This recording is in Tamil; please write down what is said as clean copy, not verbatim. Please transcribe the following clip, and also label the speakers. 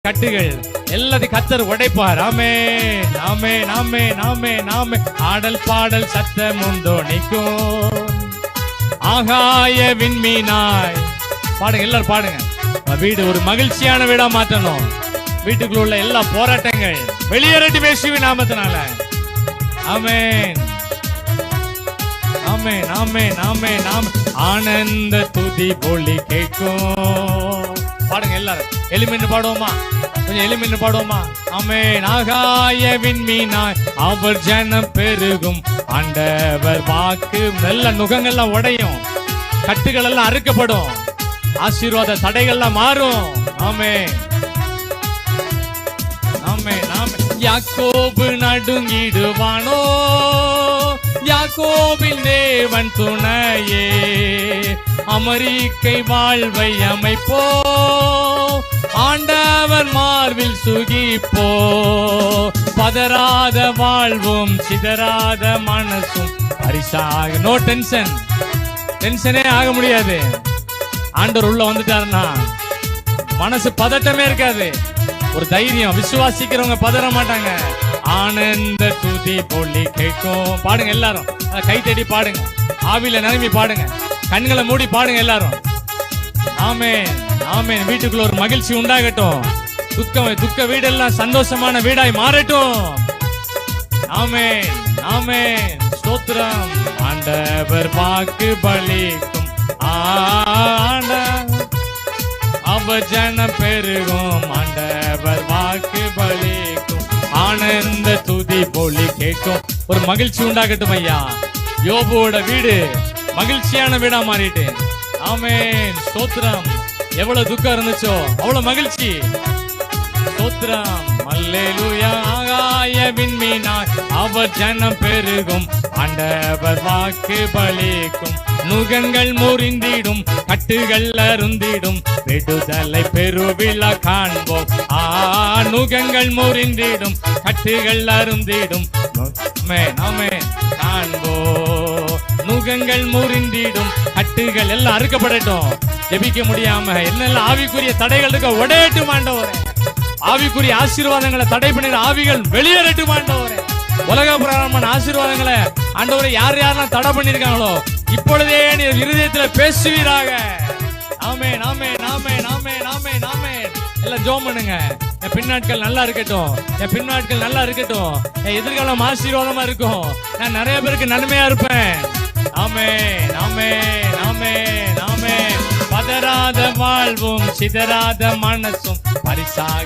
Speaker 1: கட்டுகள் எல்லாத்தையும் கத்தர் உடைப்பார். ஆமென் ஆமென் ஆமென் ஆமென் ஆமென். ஆடல் பாடல் சத்தம் உண்டோனிக்கும் ஆகாய விண்மீனாய் பாடுங்க, எல்லாரும் பாடுங்க. வீடு ஒரு மகிழ்ச்சியான வீடா மாற்றணும். வீட்டுக்குள்ள உள்ள எல்லா போராட்டங்கள் வெளியேறட்டும் இயேசுவின் நாமத்தினால. ஆமென் ஆமென் ஆமென் ஆமென் ஆமென். ஆனந்த துதி ஒலி கேட்கும். பாடுங்க எல்லாரும், எளிமைன்னு பாடுவோமா? கொஞ்சம் எளிமைன்னு பாடுவோமா? ஆமென். ஆகாய விண்மீனாய் அவர் ஜனம் பெருகும், ஆண்டவர் வாக்கு. நல்ல நுகங்கள்லாம் உடையும், கட்டுகள் எல்லாம் அறுக்கப்படும், ஆசீர்வாத தடைகள்லாம் மாறும். ஆமென் ஆமென் ஆமென். யாக்கோபு நடுங்கிடுவானோ, யாக்கோபின் தேவன் துணையே. அமெரிக்கை வாழ்வை அமைப்போ, ஆண்டவர் மார்பில் சுகிப்போ. பதறாத வாழ்வும் சிதறாத மனசும் பரிசாக. நோ டென்ஷன், டென்ஷனே ஆக முடியாது. ஆண்டவர் உள்ள வந்துட்டாருன்னா மனசு பதட்டமே இருக்காது. ஒரு தைரியம், விசுவாசிக்கிறவங்க பதற மாட்டாங்க. ஆனந்த துதி பொலி கேட்கும். பாடுங்க எல்லாரும், கை தட்டி பாடுங்க, ஆவியில நிரம்பி பாடுங்க, கண்களை மூடி பாடுங்க எல்லாரும். ஆமென் ஆமென். வீட்டுக்குள்ள ஒரு மகிழ்ச்சி உண்டாகட்டும். துக்க வீடெல்லாம் சந்தோஷமான வீடாய் மாறட்டும். ஆமென் ஆமென். ஸ்தோத்திரம். ஆண்டவர் வாக்கு பலிக்கும், அவர் ஜனம் பெருகும், ஆண்டவர் வாக்கு பலிக்கும். ஆனந்த துதி பொலி கேட்கும். ஒரு மகிழ்ச்சி உண்டாகட்டும் ஐயா. யோபுவோட வீடு மகிழ்ச்சியான வீடா மாறிட்டு. ஆமென் ஸ்தோத்திரம். எவ்வளவு துக்கம் இருந்துச்சோ அவ்வளவு மகிழ்ச்சி. ஸ்தோத்திரம். அல்லேலூயா. ஆகாய விண்மீனாய் அவர் ஜனம் பெருகும், ஆண்டவர் வாக்கு பலிக்கும். நுகங்கள் முறிந்திடும், கட்டுகள் அருந்திடும், விடுதலை பெருவிழா காண்போம். நுகங்கள் முறிந்திடும், கட்டுகள் அருந்திடும், காண்போ. நுகங்கள் முறிந்திடும், கட்டுகள் எல்லாம் அறுக்கப்படட்டும். ஜெபிக்க முடியாம என்னெல்லாம் ஆவிக்குரிய தடைகள் இருக்க உடையட்டும் ஆண்டவரே. ஆவிக்குரிய ஆசீர்வாதங்களை தடை பண்ணிற ஆவிகள் வெளியேறட்டும் ஆண்டவரே. உலக பிரகாரமான ஆசீர்வாதங்களை ஆண்டவரை யாரெல்லாம் தடை பண்ணிருக்காங்களோ இப்பொழுதே நீ இருதயத்துல பேசுவீராக. ஆமென் ஆமென் ஆமென் ஆமென் ஆமென் ஆமென். எல்லாம் ஜெபம் பண்ணுங்க. என் பின்னாட்கள் நல்லா இருக்கட்டும், என் பின்னாட்கள் நல்லா இருக்கட்டும், என் எதிர்காலம் ஆசீர்வாதமா இருக்கும், நான் நிறைய பேருக்கு நன்மையா இருப்பேன். ஆமென் ஆமென் ஆமென் ஆமென். பதறாத வாழ்வும் சிதறாத மனசும் பரிசாக